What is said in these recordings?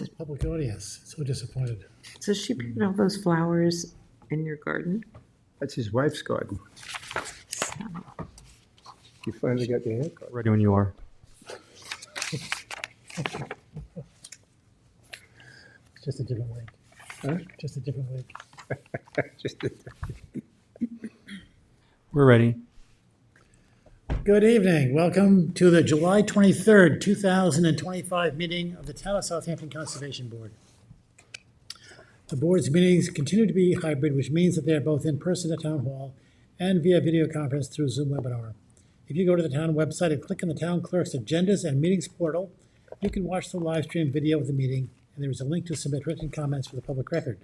No public audience. So disappointed. So she put all those flowers in your garden? That's his wife's garden. So, You finally got your haircut. Ready when you are. Just a different week. Huh? Just a different week. Just We're ready. Good evening. Welcome to the July 23rd, 2025 meeting of the Town of Southampton Conservation Board. The board's meetings continue to be hybrid, which means that they are both in person at Town Hall and via video conference through Zoom webinar. If you go to the town website and click on the town clerk's agendas and meetings portal, you can watch the live stream video of the meeting, and there is a link to submit written comments for the public record.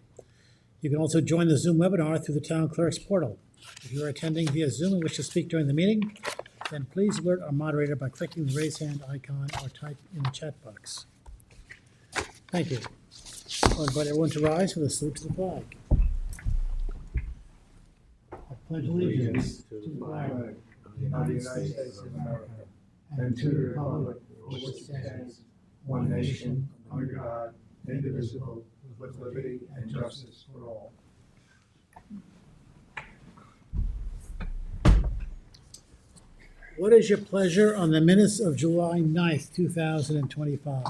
You can also join the Zoom webinar through the town clerk's portal. If you are attending via Zoom and wish to speak during the meeting, then please alert our moderator by clicking the raise hand icon or type in the chat box. Thank you. I'll invite everyone to rise for the salute to the flag. I pledge allegiance to the flag of the United States of America and to the republic for which it stands, one nation, under God, indivisible, with liberty and justice for all. What is your pleasure on the minutes of July 9th, 2025?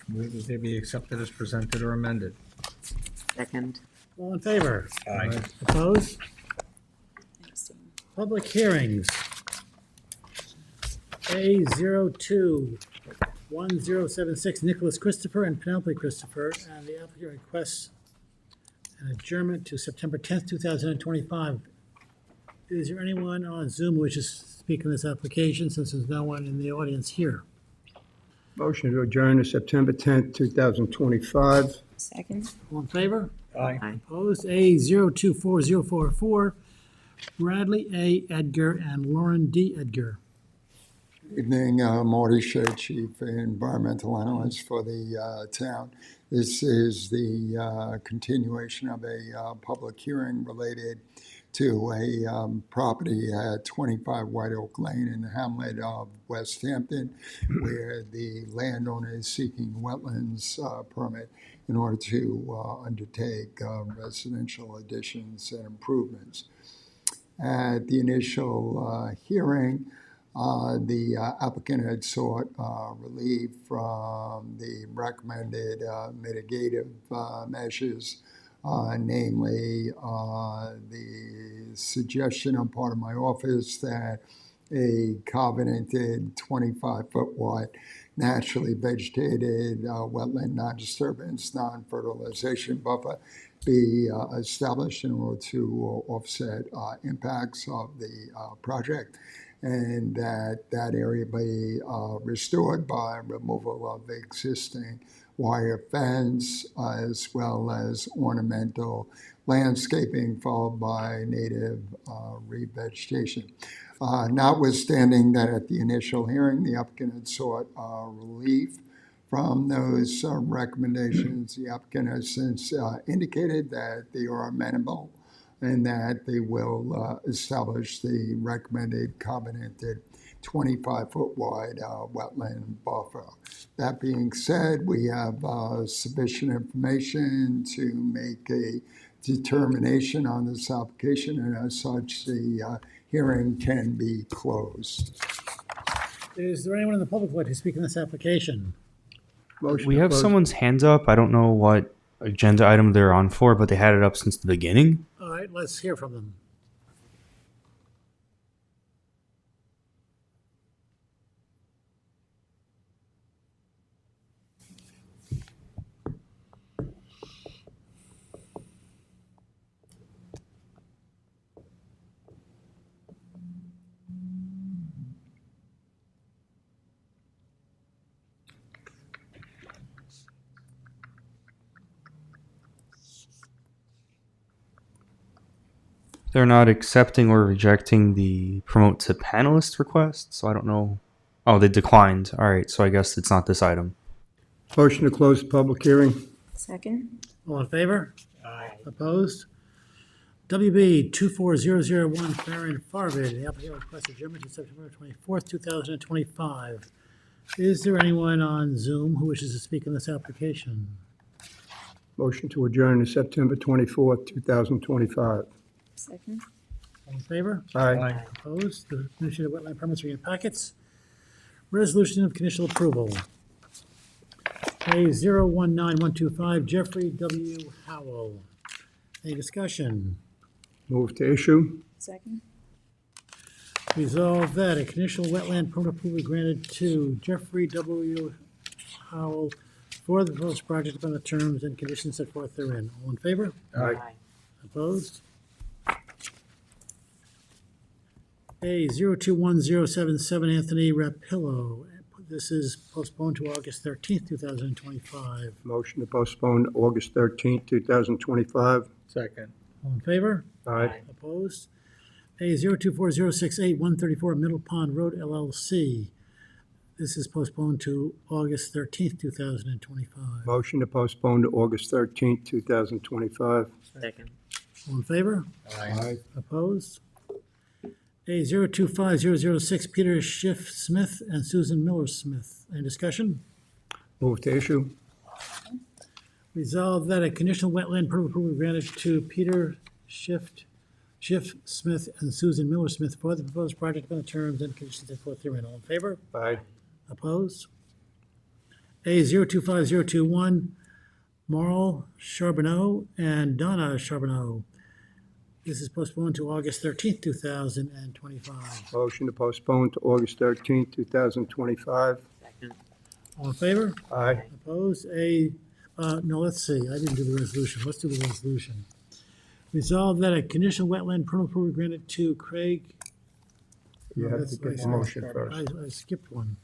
Move that they be accepted as presented or amended. second. All in favor? Aye. Opposed? Public hearings. A021076, Nicholas Christopher and Penelope Christopher, and the applicant requests an adjournment to September 10th, 2025. Is there anyone on Zoom who wishes to speak on this application, since there's no one in the audience here? Motion to adjourn to September 10th, 2025. Second? All in favor? Aye. Aye. Opposed? A024044, Bradley A. Edgar and Lauren D. Edgar. Evening, Marty Shea, Chief Environmental Analyst for the town. This is the continuation of a public hearing related to a property at 25 White Oak Lane in the hamlet of West Hampton, where the landowner is seeking wetlands permit in order to undertake residential additions and improvements. At the initial hearing, the applicant had sought relief from the recommended mitigative measures, namely the suggestion on part of my office that a covenanted 25-foot wide naturally vegetated wetland non-disturbance, non-fertilization buffer be established in order to offset impacts of the project, and that area be restored by removal of existing wire fence as well as ornamental landscaping followed by native revegetation. Notwithstanding that at the initial hearing, the applicant had sought relief from those recommendations, the applicant has since indicated that they are amenable and that they will establish the recommended covenanted 25-foot wide wetland buffer. That being said, we have sufficient information to make a determination on this application, and as such, the hearing can be closed. Is there anyone in the public who would like to speak on this application? Motion We to have close. someone's hands up. I don't know what agenda item they're on for, but they had it up since the beginning. All right, let's hear from them. They're not accepting or rejecting the promote to panelist request, so I don't know. Oh, they declined. All right, so I guess it's not this item. Motion to close the public hearing. Second? All in favor? Aye. Opposed? WB 24001, Farron Farvid, the applicant requests adjournment to September 24th, 2025. Is there anyone on Zoom who wishes to speak on this application? Motion to adjourn to September 24th, 2025. Second. All in favor? Aye. Opposed? The Administrative Wetland Permits are in your packets. Resolution of conditional approval. A019125, Jeffrey W. Howell. Any discussion? Move to issue. Second. Resolve that a conditional wetland permit approval granted to Jeffrey W. Howell for the proposed project upon the terms and conditions set forth therein. All in favor? Aye. Opposed? A021077, Anthony Rapillo. This is postponed to August 13th, 2025. Motion to postpone to August 13th, 2025. Second. All in favor? Aye. Opposed? A024068, 134 Middle Pond Road LLC. This is postponed to August 13th, 2025. Motion to postpone to August 13th, 2025. Second. All in favor? Aye. Opposed? A025006, Peter Schiff Smith and Susan Miller Smith. Any discussion? Move to issue. Resolve that a conditional wetland permit approval granted to Peter Schiff Smith and Susan Miller Smith for the proposed project upon the terms and conditions set forth herein. All in favor? Aye. Opposed? A025021, Marl Charbonneau and Donna Charbonneau. This is postponed to August 13th, 2025. Motion to postpone to August 13th, 2025. Second. All in favor? Aye. Opposed? No, let's see, I didn't do the resolution. Let's do the resolution. Resolve that a conditional wetland permit approval granted to Craig. You No, have that's to get right. the motion first. I skipped one.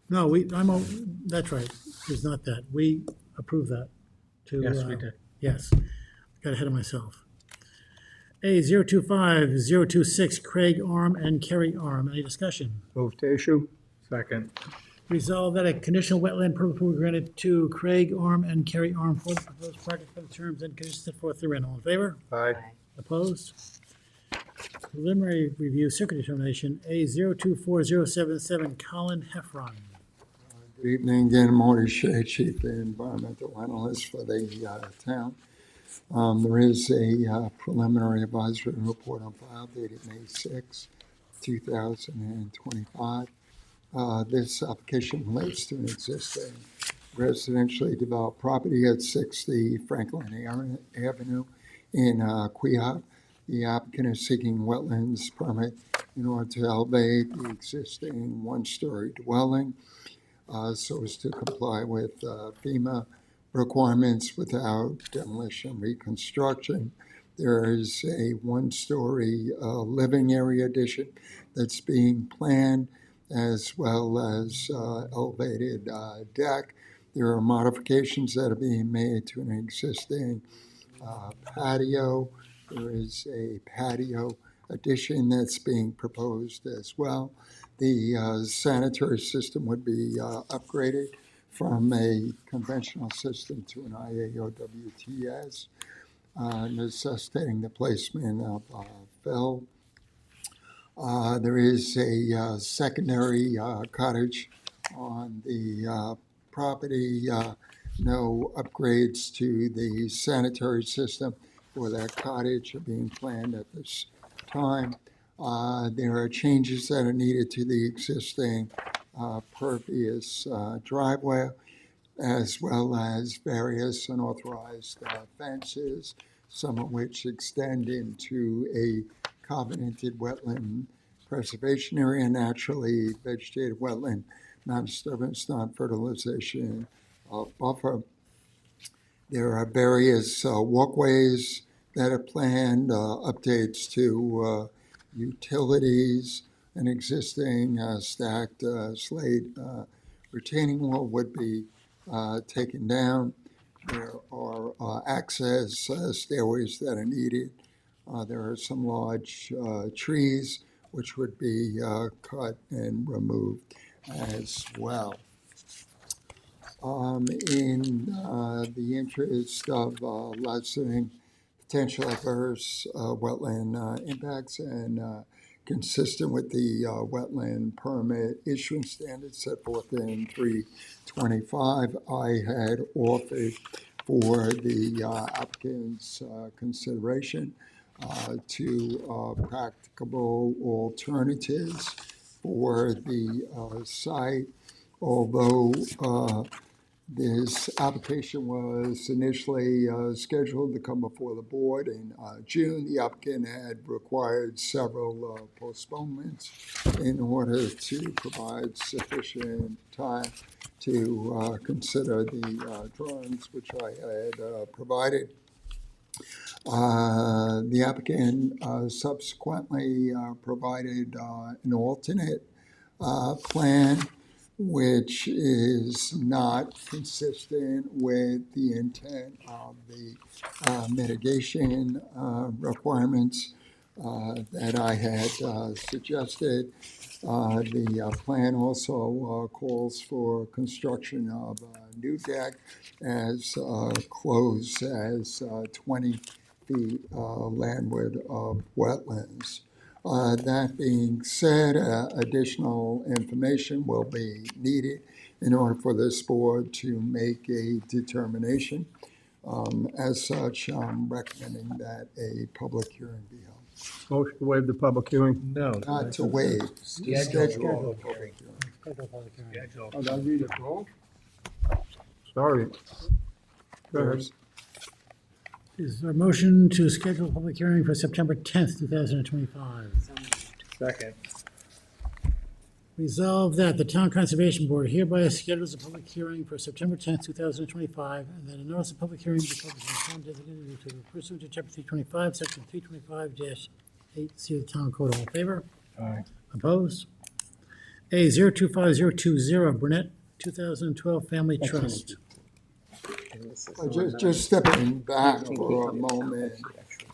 No, that's right. It's not that. We approved that. Yes, we did. Yes. Got ahead of myself. A025026, Craig Arm and Kerry Arm. Any discussion? Move to issue. Second. Resolve that a conditional wetland permit approval granted to Craig Arm and Kerry Arm for the proposed project for the terms and conditions set forth therein. All in favor? Aye. Opposed? Preliminary review circuit determination, A024077, Colin Heffron. Good evening again, Marty Shea, Chief Environmental Analyst for the town. There is a preliminary advisory report on file dated May 6, 2025. This application relates to an existing residentially developed property at 60 Franklin Avenue in Queehog. The applicant is seeking wetlands permit in order to elevate the existing one-story dwelling so as to comply with FEMA requirements without demolition reconstruction. There is a one-story living area addition that's being planned, as well as elevated deck. There are modifications that are being made to an existing patio. There is a patio addition that's being proposed as well. The sanitary system would be upgraded from a conventional system to an IAOWTS, necessitating the placement of fill. There is a secondary cottage on the property. No upgrades to the sanitary system for that cottage are being planned at this time. There are changes that are needed to the existing pervious driveway, as well as various unauthorized fences, some of which extend into a covenanted wetland preservation area, naturally vegetated wetland, non-disturbance, non-fertilization buffer. There are various walkways that are planned, updates to utilities. An existing stacked slate retaining wall would be taken down. There are access stairways that are needed. There are some large trees which would be cut and removed as well. In the interest of lessening potential adverse wetland impacts and consistent with the wetland permit issuance standards set forth in 325. I had offered for the applicant's consideration to practicable alternatives for the site. Although this application was initially scheduled to come before the board in June, the applicant had required several postponements in order to provide sufficient time to consider the drawings which I had provided. The applicant subsequently provided an alternate plan, which is not consistent with the intent of the mitigation requirements that I had suggested. The plan also calls for construction of a new deck as close as 20 feet landward of wetlands. That being said, additional information will be needed in order for this board to make a determination. As such, I'm recommending that a public hearing be held. Motion to waive the public hearing. No. Not to waive, to schedule a public hearing. Schedule a public hearing. Oh, did I read it wrong? Sorry. Go ahead. Is there a motion to schedule a public hearing for September 10th, 2025? Second. Resolved that the Town Conservation Board hereby schedules a public hearing for September 10th, 2025, and that a notice of public hearing be published in the town designated to pursuant to Chapter 325, Section 325-8C of the Town Code. All in favor? Aye. Opposed? A 025020, Burnett, 2012 Family Trust. Just stepping back for a moment,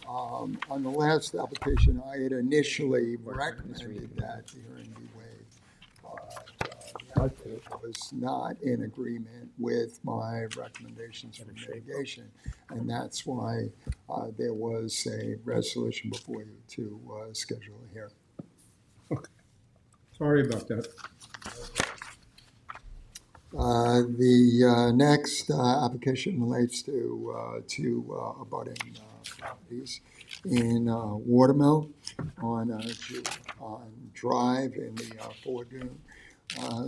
on the last application, I had initially recommended that the hearing be waived. I was not in agreement with my recommendations for mitigation, and that's why there was a resolution before you to schedule a hearing. Sorry about that. The next application relates to abutting properties in Watermill on Drive in the Ford Dune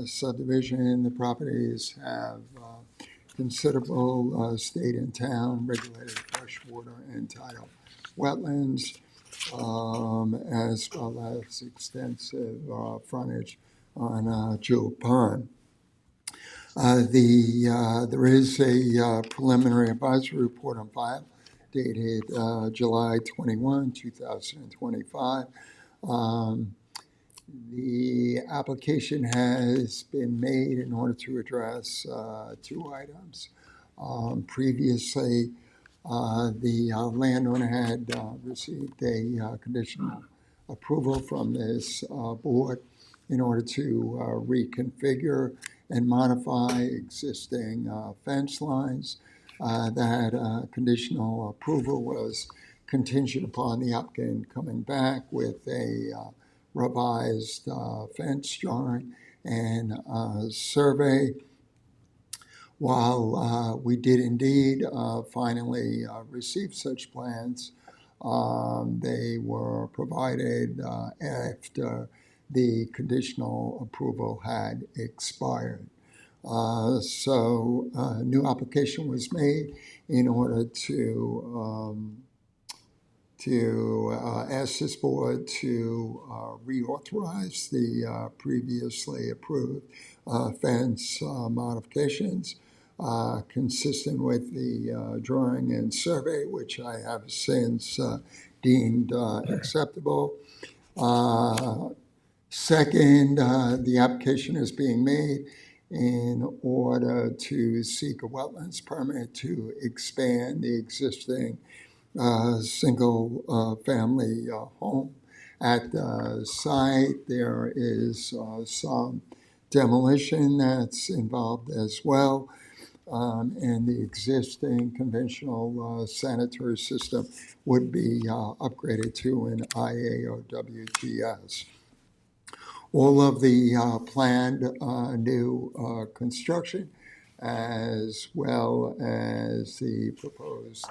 subdivision. The properties have considerable state and town regulated freshwater and tidal wetlands, as well as extensive frontage on Jewel Pond. There is a preliminary advisory report on file dated July 21, 2025. The application has been made in order to address two items. Previously, the landowner had received a conditional approval from this board in order to reconfigure and modify existing fence lines. That conditional approval was contingent upon the applicant coming back with a revised fence drawing and survey. While we did indeed finally receive such plans, they were provided after the conditional approval had expired. So a new application was made in order to ask this board to reauthorize the previously approved fence modifications consistent with the drawing and survey, which I have since deemed acceptable. Second, the application is being made in order to seek a wetlands permit to expand the existing single family home. At the site, there is some demolition that's involved as well. and the existing conventional sanitary system would be upgraded to an IAOWTS. All of the planned new construction, as well as the proposed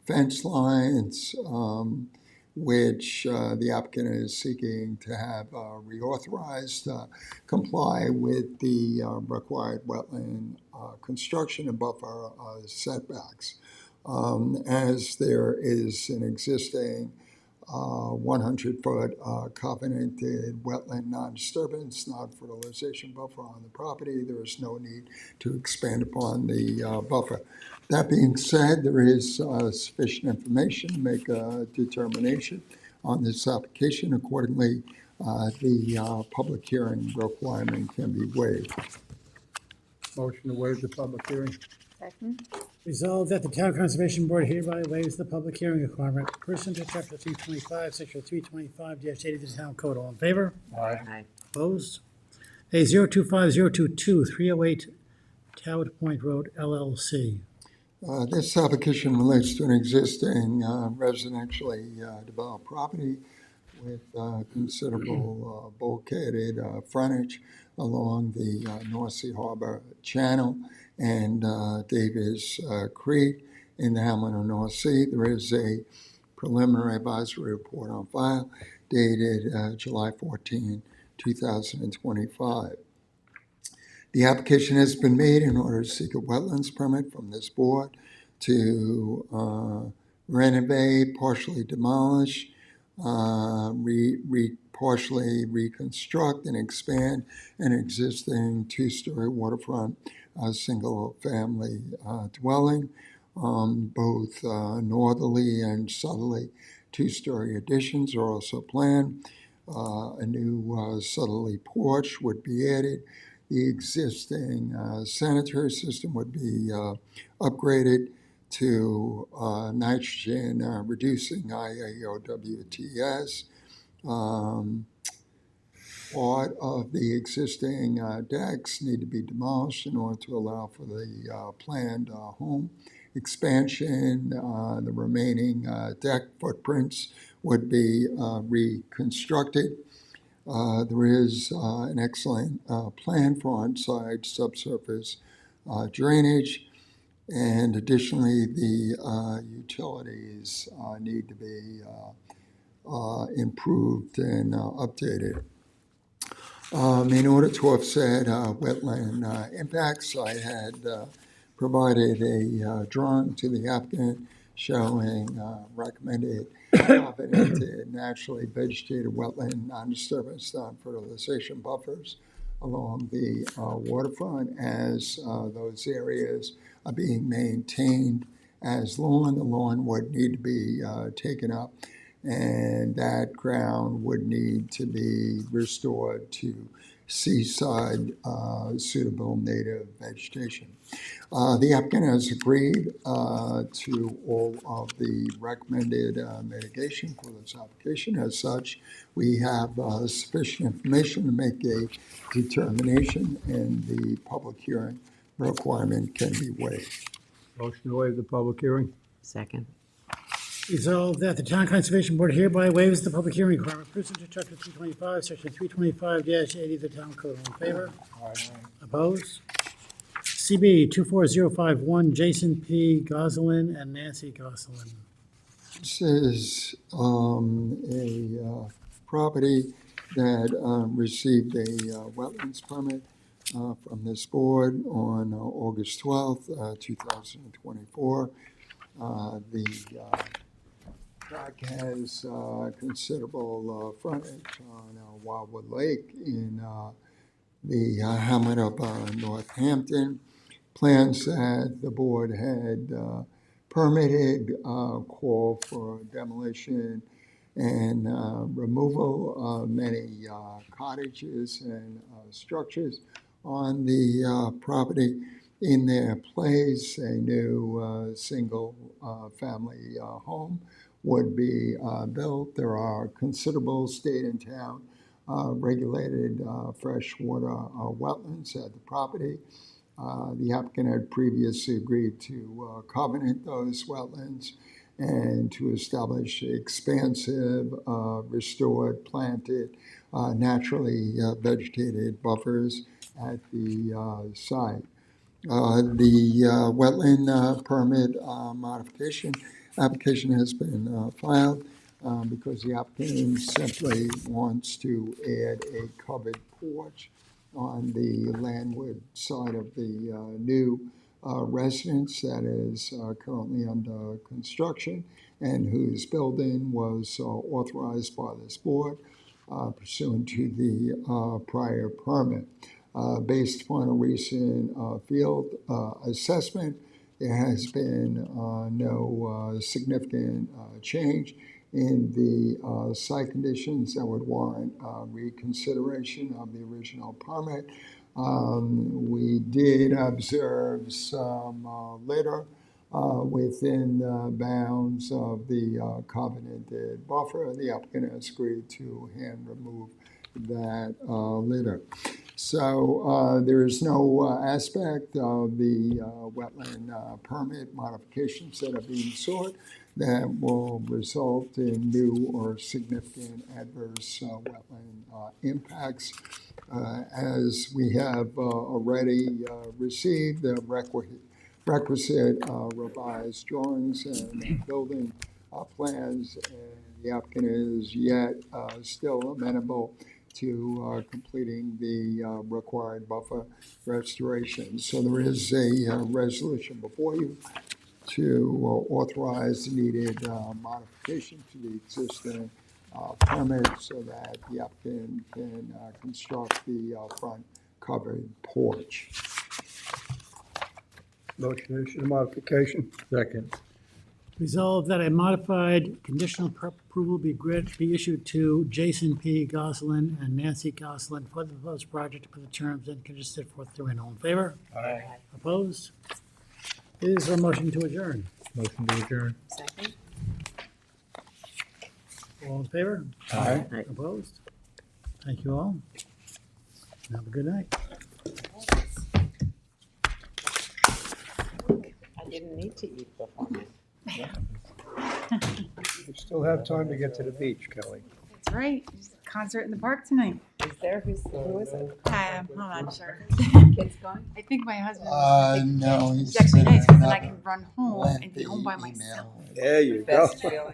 fence lines, which the applicant is seeking to have reauthorized, comply with the required wetland construction and buffer setbacks. As there is an existing 100-foot covenanted wetland non-disturbance, non-fertilization buffer on the property, there is no need to expand upon the buffer. That being said, there is sufficient information to make a determination on this application. Accordingly, the public hearing requirement can be waived. Motion to waive the public hearing. Second. Resolved that the Town Conservation Board hereby waives the public hearing requirement pursuant to Chapter 325, Section 325-80 of the Town Code. All in favor? Aye. Opposed? A 025022, 308 Toward Point Road, LLC. This application relates to an existing residentially developed property with considerable bulkheaded frontage along the North Sea Harbor Channel and Davis Creek in the hamlet of North Sea. There is a preliminary advisory report on file dated July 14, 2025. The application has been made in order to seek a wetlands permit from this board to renovate, partially demolish, partially reconstruct and expand an existing two-story waterfront single-family dwelling. Both northerly and southerly two-story additions are also planned. A new southerly porch would be added. The existing sanitary system would be upgraded to nitrogen reducing IAOWTS. Part of the existing decks need to be demolished in order to allow for the planned home expansion. The remaining deck footprints would be reconstructed. There is an excellent plan for on-site subsurface drainage, and additionally, the utilities need to be improved and updated. In order to offset wetland impacts, I had provided a drawing to the applicant showing recommended covenanted naturally vegetated wetland non-disturbance non-fertilization buffers along the waterfront as those areas are being maintained as lawn. The lawn would need to be taken up, and that ground would need to be restored to seaside suitable native vegetation. The applicant has agreed to all of the recommended mitigation for this application. As such, we have sufficient information to make a determination, and the public hearing requirement can be waived. Motion to waive the public hearing. Second. Resolved that the Town Conservation Board hereby waives the public hearing requirement pursuant to Chapter 325, Section 325-80 of the Town Code. All in favor? Opposed? CB 24051, Jason P. Goslin and Nancy Goslin. This is a property that received a wetlands permit from this board on August 12th, 2024. The track has considerable frontage on Wildwood Lake in the hamlet of Northampton. Plans that the board had permitted call for demolition and removal of many cottages and structures on the property. In their place, a new single family home would be built. There are considerable state and town regulated freshwater wetlands at the property. The applicant had previously agreed to covenant those wetlands and to establish expansive, restored, planted, naturally vegetated buffers at the site. The wetland permit modification application has been filed because the applicant simply wants to add a covered porch on the landward side of the new residence that is currently under construction and whose building was authorized by this board pursuant to the prior permit. Based upon a recent field assessment, there has been no significant change in the site conditions that would warrant reconsideration of the original permit. We did observe some litter within the bounds of the covenanted buffer. The applicant has agreed to hand remove that litter. So there is no aspect of the wetland permit modifications that are being sought that will result in new or significant adverse wetland impacts. As we have already received the requisite revised drawings and building plans, and the applicant is yet still amenable to completing the required buffer restoration. So there is a resolution before you to authorize the needed modification to the existing permit so that the applicant can construct the front covered porch. Motion to issue the modification. Second. Resolved that a modified conditional approval be issued to Jason P. Gosselin and Nancy Gosselin for the proposed project for the terms and conditions set forth therein. All in favor? Aye. Opposed? Is there a motion to adjourn? Motion to adjourn. Second? All in favor? Aye. Opposed? Thank you all. Have a good night. I didn't need to eat before. We still have time to get to the beach, Kelly. That's right. There's a concert in the park tonight. Is there, who is it? I'm not sure. Kids going? I think my husband. No, he's It's actually sending nice because then I another can run home and be home by lengthy myself. email. There you go. Best feeling.